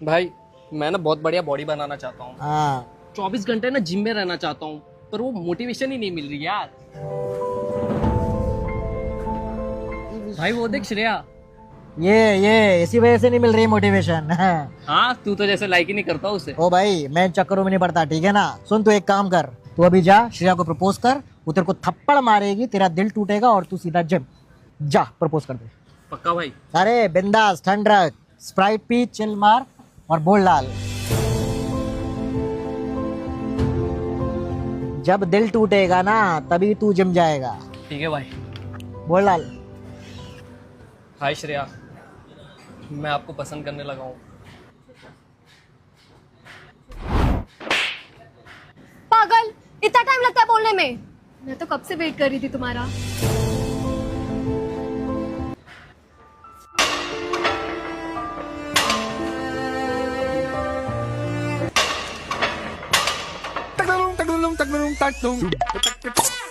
भाई मैं ना बहुत बढ़िया बॉडी बनाना चाहता हूँ। हाँ 24 घंटे ना जिम में रहना चाहता हूँ, पर वो मोटिवेशन ही नहीं मिल रही यार। भाई वो देख श्रेया। ये इसी वजह से नहीं मिल रही मोटिवेशन। हाँ तू तो जैसे लाइक ही नहीं करता उसे। ओ भाई मैं इन चक्करों में नहीं पड़ता, ठीक है ना। सुन तू एक काम कर, तू अभी जा श्रेया को प्रपोज कर, वो तेरे को थप्पड़ मारेगी, तेरा दिल टूटेगा और तू सीधा जिम जा प्रपोज कर दे। पक्का भाई? अरे बिंदास, ठंड रख, स्प्राइट पी, चिल मार और बोल डाल। जब दिल टूटेगा ना तभी तू जिम जाएगा। ठीक है भाई। बोल डाल। हाय श्रेया, मैं आपको पसंद करने लगा हूँ। पागल, इतना टाइम लगता है बोलने में? मैं तो कब से वेट कर रही थी तुम्हारा। Tagdalong, tagdalong, tagdalong, tagdalong.